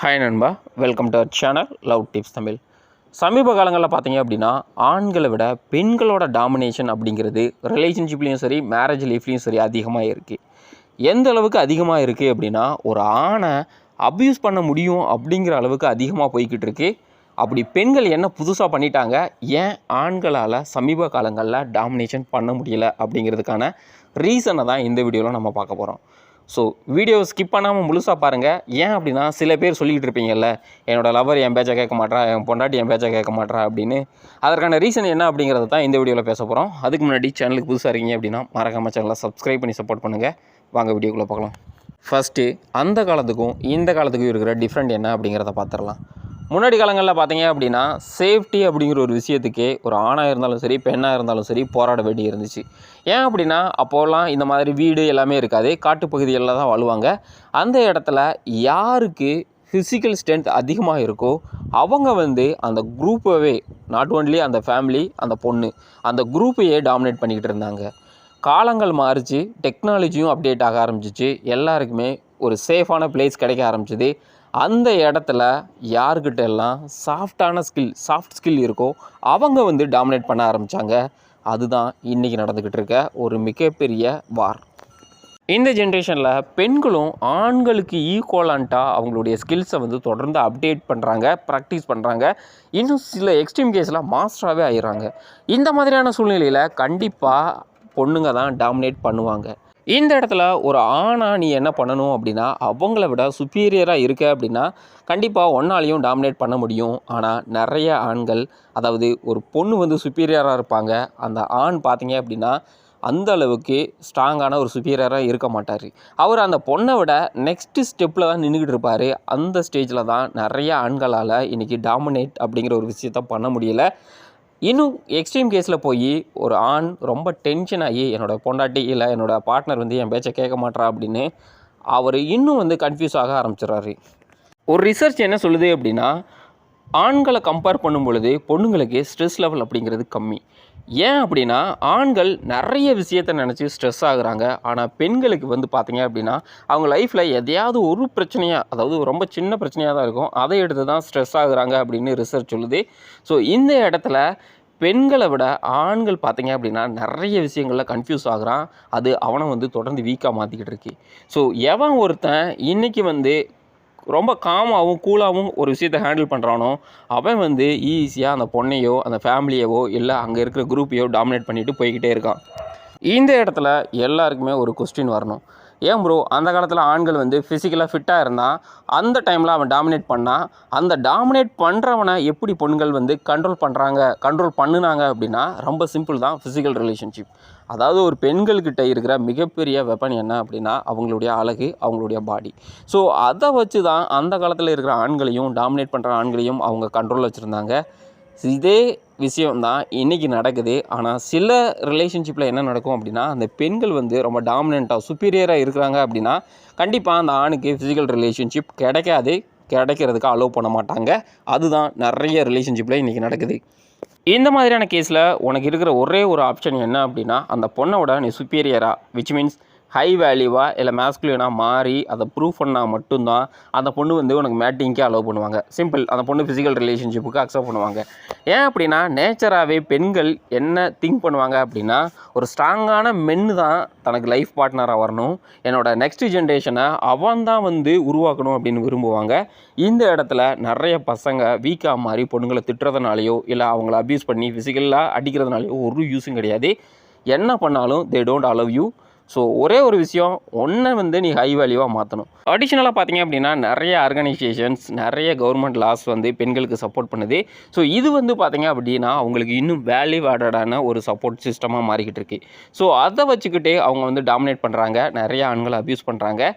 Hi நண்பா, welcome to our channel love tips Tamil. சமீப காலங்களில் பார்த்தீங்க அப்படின்னா ஆண்களை விட பெண்களோட டாமினேஷன் அப்படிங்கிறது ரிலேஷன்ஷிப்லேயும் சரி மேரேஜ் லைஃப்லேயும் சரி அதிகமாக இருக்குது. எந்த அளவுக்கு அதிகமாக இருக்குது அப்படின்னா ஒரு ஆணை அப்யூஸ் பண்ண முடியும் அப்படிங்கிற அளவுக்கு அதிகமாக போய்கிட்டு இருக்கு. அப்படி பெண்கள் என்ன புதுசாக பண்ணிட்டாங்க, ஏன் ஆண்களால் சமீப காலங்களில் டாமினேஷன் பண்ண முடியலை அப்படிங்கிறதுக்கான ரீசனை தான் இந்த வீடியோவில் நம்ம பார்க்க போகிறோம். ஸோ வீடியோவை ஸ்கிப் பண்ணாமல் முழுசாக பாருங்கள். ஏன் அப்படின்னா சில பேர் சொல்லிக்கிட்டு இருப்பீங்கல்ல, என்னோடய லவர் என் பேச்சை கேட்க மாட்டா, என் பொண்டாட்டி என் பேச்சை கேட்க மாட்டா அப்படின்னு. அதற்கான ரீசன் என்ன அப்படிங்கிறத தான் இந்த வீடியோவில் பேச போகிறோம். அதுக்கு முன்னாடி சேனலுக்கு புதுசாக இருக்கீங்க அப்படின்னா மறக்காம சேனலை சப்ஸ்கிரைப் பண்ணி சப்போர்ட் பண்ணுங்கள். வாங்க வீடியோக்குள்ளே பார்க்கலாம். ஃபஸ்ட்டு அந்த காலத்துக்கும் இந்த காலத்துக்கும் இருக்கிற டிஃப்ரெண்ட் என்ன அப்படிங்கிறத பார்த்துடலாம். முன்னாடி காலங்களில் பார்த்தீங்க அப்படின்னா சேஃப்டி அப்படிங்கிற ஒரு விஷயத்துக்கே ஒரு ஆணாக இருந்தாலும் சரி பெண்ணாக இருந்தாலும் சரி போராட வேண்டி இருந்துச்சு. ஏன் அப்படின்னா அப்போலாம் இந்த மாதிரி வீடு எல்லாமே இருக்காது, காட்டுப்பகுதிகளில் தான் வாழ்வாங்க. அந்த இடத்துல யாருக்கு ஃபிசிக்கல் ஸ்ட்ரென்த் அதிகமாக இருக்கோ அவங்க அந்த குரூப்பவே, நாட் ஒன்லி அந்த ஃபேமிலி, அந்த பொண்ணு, அந்த குரூப்பையே டாமினேட் பண்ணிக்கிட்டு இருந்தாங்க. காலங்கள் மாறிச்சு, டெக்னாலஜியும் அப்டேட் ஆக ஆரம்பிச்சிச்சு, எல்லாருக்குமே ஒரு சேஃபான பிளேஸ் கிடைக்க ஆரம்பிச்சிது. அந்த இடத்துல யார்கிட்ட எல்லாம் சாஃப்ட் ஸ்கில் இருக்கோ அவங்க டாமினேட் பண்ண ஆரம்பித்தாங்க. அதுதான் இன்றைக்கி நடந்துக்கிட்டு இருக்க ஒரு மிகப்பெரிய வார். இந்த ஜென்ரேஷனில் பெண்களும் ஆண்களுக்கு ஈக்குவலண்ட்டாக அவங்களுடைய ஸ்கில்ஸை தொடர்ந்து அப்டேட் பண்ணுறாங்க, ப்ராக்டிஸ் பண்ணுறாங்க. இன்னும் சில எக்ஸ்ட்ரீம் கேஸில் மாஸ்டராகவே ஆயிடுறாங்க. இந்த மாதிரியான சூழ்நிலையில் கண்டிப்பாக பொண்ணுங்க தான் டாமினேட் பண்ணுவாங்க. இந்த இடத்துல ஒரு ஆணாக நீ என்ன பண்ணணும் அப்படின்னா, அவங்கள விட சுப்பீரியராக இருக்க அப்படின்னா கண்டிப்பாக ஒன்னாலையும் டாமினேட் பண்ண முடியும். ஆனால் நிறைய ஆண்கள், அதாவது ஒரு பொண்ணு சுப்பீரியராக இருப்பாங்க, அந்த ஆண் பார்த்தீங்க அப்படின்னா அந்த அளவுக்கு ஸ்ட்ராங்கான ஒரு சுப்பீரியராக இருக்க மாட்டார். அவர் அந்த பொண்ணை விட நெக்ஸ்ட்டு ஸ்டெப்பில் தான் நின்றுக்கிட்டு இருப்பார். அந்த ஸ்டேஜில் தான் நிறைய ஆண்களால் இன்றைக்கி டாமினேட் அப்படிங்கிற ஒரு விஷயத்த பண்ண முடியல. இன்னும் எக்ஸ்ட்ரீம் கேஸில் போய் ஒரு ஆண் ரொம்ப டென்ஷன் ஆகி என்னோடய பொண்டாட்டி இல்லை என்னோடய பார்ட்னர் என் பேச்சை கேட்க மாட்டா அப்படின்னு அவர் இன்னும் கன்ஃபியூஸ் ஆக ஆரம்பிச்சிடறாரு. ஒரு ரிசர்ச் என்ன சொல்லுது அப்படின்னா, ஆண்களை கம்பேர் பண்ணும் பொழுது பொண்ணுங்களுக்கு ஸ்ட்ரெஸ் லெவல் அப்படிங்கிறது கம்மி. ஏன் அப்படின்னா ஆண்கள் நிறைய விஷயத்தை நினச்சி ஸ்ட்ரெஸ் ஆகுறாங்க. ஆனால் பெண்களுக்கு பார்த்தீங்க அப்படின்னா அவங்க லைஃப்பில் எதையாவது ஒரு பிரச்சனையாக, அதாவது ரொம்ப சின்ன பிரச்சனையாக தான் இருக்கும், அதை எடுத்து தான் ஸ்ட்ரெஸ் ஆகுறாங்க அப்படின்னு ரிசர்ச் சொல்லுது. ஸோ இந்த இடத்துல பெண்களை விட ஆண்கள் பார்த்தீங்க அப்படின்னா நிறைய விஷயங்களில் கன்ஃபியூஸ் ஆகுறான். அது அவனை தொடர்ந்து வீக்காக மாற்றிக்கிட்டு இருக்கு. ஸோ எவன் ஒருத்தன் இன்றைக்கி ரொம்ப காமாகவும் கூலாகவும் ஒரு விஷயத்தை ஹேண்டில் பண்ணுறானோ அவன் ஈஸியாக அந்த பொண்ணையோ அந்த ஃபேமிலியவோ இல்லை அங்கே இருக்கிற குரூப்பையோ டாமினேட் பண்ணிவிட்டு போய்கிட்டே இருக்கான். இந்த இடத்துல எல்லாருக்குமே ஒரு கொஸ்டின் வரணும். ஏன் ப்ரோ, அந்த காலத்தில் ஆண்கள் ஃபிசிக்கலாக ஃபிட்டாக இருந்தால் அந்த டைமில் அவன் டாமினேட் பண்ணால், அந்த டாமினேட் பண்ணுறவனை எப்படி பொண்ணுங்கள் கண்ட்ரோல் பண்ணினாங்க அப்படின்னா ரொம்ப சிம்பிள் தான், ஃபிசிக்கல் ரிலேஷன்ஷிப். அதாவது ஒரு பெண்கள்கிட்ட இருக்கிற மிகப்பெரிய வெப்பன் என்ன அப்படின்னா அவங்களுடைய அழகு, அவங்களுடைய பாடி. ஸோ அதை வச்சு தான் அந்த காலத்தில் இருக்கிற ஆண்களையும், டாமினேட் பண்ணுற ஆண்களையும் அவங்க கண்ட்ரோல் வச்சுருந்தாங்க. இதே விஷயம்தான் இன்றைக்கி நடக்குது. ஆனால் சில ரிலேஷன்ஷிப்பில் என்ன நடக்கும் அப்படின்னா, அந்த பெண்கள் ரொம்ப டாமினண்ட்டாக சுப்பீரியராக இருக்கிறாங்க அப்படின்னா கண்டிப்பாக அந்த ஆணுக்கு ஃபிசிக்கல் ரிலேஷன்ஷிப் கிடைக்கிறதுக்கு அலோவ் பண்ண மாட்டாங்க. அதுதான் நிறைய ரிலேஷன்ஷிப்பில் இன்றைக்கி நடக்குது. இந்த மாதிரியான கேஸில் உனக்கு இருக்கிற ஒரே ஒரு ஆப்ஷன் என்ன அப்படின்னா, அந்த பொண்ணோட நீ சுப்பீரியராக, விச் மீன்ஸ் ஹை வேல்யூவாக இல்லை மேஸ்குலினாக மாறி அதை ப்ரூவ் பண்ணால் மட்டும்தான் அந்த பொண்ணு உனக்கு மேட்டிங்க்கே அலோவ் பண்ணுவாங்க. சிம்பிள். அந்த பொண்ணு ஃபிசிக்கல் ரிலேஷன்ஷிப்புக்கு அக்செப்ட் பண்ணுவாங்க. ஏன் அப்படின்னா நேச்சராகவே பெண்கள் என்ன திங்க் பண்ணுவாங்க அப்படின்னா, ஒரு ஸ்ட்ராங்கான மென்னு தான் தனக்கு லைஃப் பார்ட்னராக வரணும், என்னோட நெக்ஸ்ட் ஜென்ரேஷனை அவன் தான் உருவாக்கணும் அப்படின்னு விரும்புவாங்க. இந்த இடத்துல நிறைய பசங்க வீக்காக மாறி பொண்ணுங்களை திட்டுறதுனாலையோ இல்லை அவங்கள அப்யூஸ் பண்ணி ஃபிசிக்கலாக அடிக்கிறதுனாலையோ ஒரு யூஸும் கிடையாது. என்ன பண்ணாலும் they don't allow you. So ஒரே ஒரு விஷயம், ஒன்றை நீ ஹை வேல்யூவாக மாற்றணும். அடிஷ்னலாக பார்த்தீங்க அப்படின்னா நிறைய ஆர்கனைசேஷன்ஸ், நிறைய கவர்மெண்ட் லாஸ் பெண்களுக்கு சப்போர்ட் பண்ணுது. ஸோ இது பார்த்தீங்க அப்படின்னா அவங்களுக்கு இன்னும் வேல்யூ ஆடடான ஒரு சப்போர்ட் சிஸ்டமாக மாறிக்கிட்டு இருக்கு. ஸோ அதை வச்சுக்கிட்டே அவங்க டாமினேட் பண்ணுறாங்க, நிறைய ஆண்களை அப்யூஸ் பண்ணுறாங்க.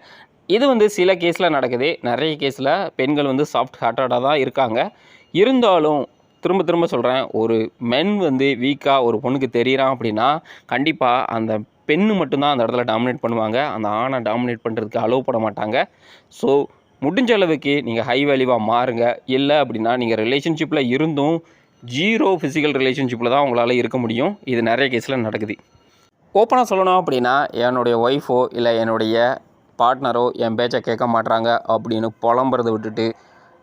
இது சில கேஸில் நடக்குது. நிறைய கேஸில் பெண்கள் சாஃப்ட் ஹார்ட்டடாக தான் இருக்காங்க. இருந்தாலும் திரும்ப திரும்ப சொல்கிறேன், ஒரு மென் வீக்காக ஒரு பொண்ணுக்கு தெரிகிறான் அப்படின்னா கண்டிப்பாக அந்த பெண்ணு மட்டும்தான் அந்த இடத்துல டாமினேட் பண்ணுவாங்க. அந்த ஆணை டாமினேட் பண்ணுறதுக்கு அலோவ் பண்ண மாட்டாங்க. ஸோ முடிஞ்ச அளவுக்கு நீங்கள் ஹை வேல்யூவாக மாறுங்க. இல்லை அப்படின்னா நீங்கள் ரிலேஷன்ஷிப்பில் இருந்தும் ஜீரோ ஃபிசிக்கல் ரிலேஷன்ஷிப்பில் தான் உங்களால் இருக்க முடியும். இது நிறைய கேஸில் நடக்குது. ஓப்பனாக சொல்லணும் அப்படின்னா, என்னுடைய ஒய்ஃபோ இல்லை என்னுடைய பார்ட்னரோ என் பேச்சை கேட்க மாட்டாங்க அப்படின்னு புலம்புறதை விட்டுட்டு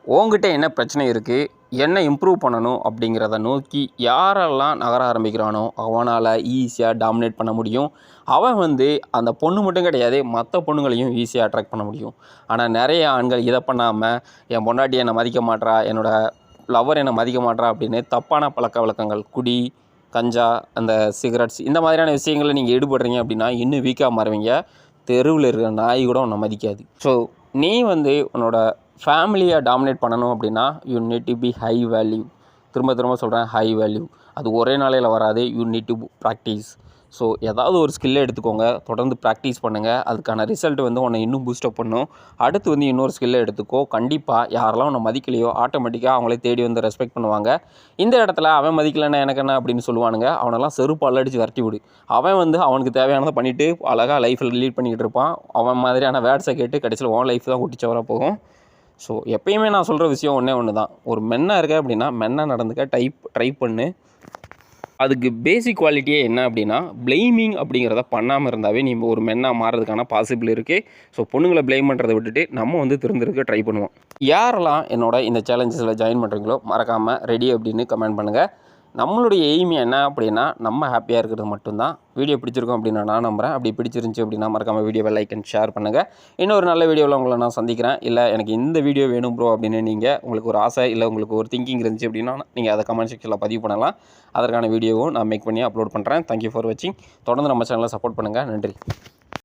உங்ககிட்ட என்ன பிரச்சனை இருக்குது, என்ன இம்ப்ரூவ் பண்ணணும் அப்படிங்கிறத நோக்கி யாரெல்லாம் நகர ஆரம்பிக்கிறானோ அவனால் ஈஸியாக டாமினேட் பண்ண முடியும். அவன் வந்து அந்த பொண்ணு மட்டும் கிடையாது, மற்ற பொண்ணுங்களையும் ஈஸியாக அட்ராக்ட் பண்ண முடியும். ஆனால் நிறைய ஆண்கள் இதை பண்ணாமல் என் பொண்டாட்டி என்னை மதிக்க மாட்றா, என்னோடய லவர் என்னை மதிக்க மாட்றா அப்படின்னு தப்பான பழக்க வழக்கங்கள், குடி, கஞ்சா, அந்த சிகரெட்ஸ் இந்த மாதிரியான விஷயங்களில் நீங்கள் ஈடுபடுறீங்க அப்படின்னா இன்னும் வீக்காக மாறுவீங்க. தெருவில் இருக்கிற நாய் கூட உன்னை மதிக்காது. ஸோ நீ வந்து உன்னோட ஃபேமிலியை டாமினேட் பண்ணணும் அப்படின்னா you need to be high value. திரும்ப திரும்ப சொல்கிறேன், ஹை வேல்யூ. அது ஒரே நாளையில் வராது. You need to practise. So ஏதாவது ஒரு ஸ்கில்லை எடுத்துக்கோங்க, தொடர்ந்து ப்ராக்டிஸ் பண்ணுங்கள். அதுக்கான ரிசல்ட் வந்து உன்னை இன்னும் பூஸ்டப் பண்ணும். அடுத்து வந்து இன்னொரு ஸ்கில்லை எடுத்துக்கோ. கண்டிப்பாக யாரெல்லாம் உன்னை மதிக்கலையோ ஆட்டோமேட்டிக்காக அவங்களே தேடி வந்து ரெஸ்பெக்ட் பண்ணுவாங்க. இந்த இடத்துல அவன் மதிக்கலைன்னா எனக்கு என்ன அப்படின்னு சொல்லுவானுங்க. அவனெல்லாம் செருப்பால் அடித்து விரட்டி விடு. அவன் வந்து அவனுக்கு தேவையானதை பண்ணிவிட்டு அழகாக லைஃப்பில் லீட் பண்ணிக்கிட்டு இருப்பான். அவன் மாதிரியான வேர்ட்ஸை கேட்டு கடைசியில் உன் லைஃப் தான் குட்டிச்சவராக போகும். ஸோ எப்பயுமே நான் சொல்கிற விஷயம் ஒன்று தான், ஒரு மென்னாக இருக்க அப்படின்னா மென்னாக நடந்துக்க ட்ரை பண்ணு. அதுக்கு பேசிக் குவாலிட்டியே என்ன அப்படின்னா ப்ளேமிங் அப்படிங்கிறத பண்ணாமல் இருந்தாவே நீ ஒரு மென்னாக மாறுறதுக்கான பாசிபிள் இருக்குது. ஸோ பொண்ணுங்களை ப்ளேம் பண்ணுறதை விட்டுட்டு நம்ம வந்து திருந்திருக்க ட்ரை பண்ணுவோம். யாரெல்லாம் என்னோட இந்த சேலஞ்சஸில் ஜாயின் பண்ணுறீங்களோ மறக்காமல் ரெடி அப்படின்னு கமெண்ட் பண்ணுங்கள். நம்மளுடைய எய்ம் என்ன அப்படின்னா நம்ம ஹாப்பியாக இருக்கிறது மட்டும்தான். வீடியோ பிடிச்சிருக்கோம் அப்படின்னா நான் நம்புகிறேன். அப்படி பிடிச்சிருந்துச்சி அப்படின்னா மறக்காமல் வீடியோவை லைக் அண்ட் ஷேர் பண்ணுங்கள். இன்னொரு நல்ல வீடியோவில் உங்களை நான் சந்திக்கிறேன். இல்லை எனக்கு இந்த வீடியோ வேணும் ப்ரோ அப்படின்னு நீங்கள் உங்களுக்கு ஒரு ஆசை இல்லை உங்களுக்கு ஒரு திங்கிங் இருந்துச்சு அப்படின்னா நீங்கள் அதை கமெண்ட் செக்ஷனில் பதிவு பண்ணலாம். அதற்கான வீடியோவும் நான் மேக் பண்ணி அப்லோட் பண்ணுறேன். தேங்க்யூ ஃபார் வாட்சிங். தொடர்ந்து நம்ம சேனலை சப்போர்ட் பண்ணுங்கள். நன்றி.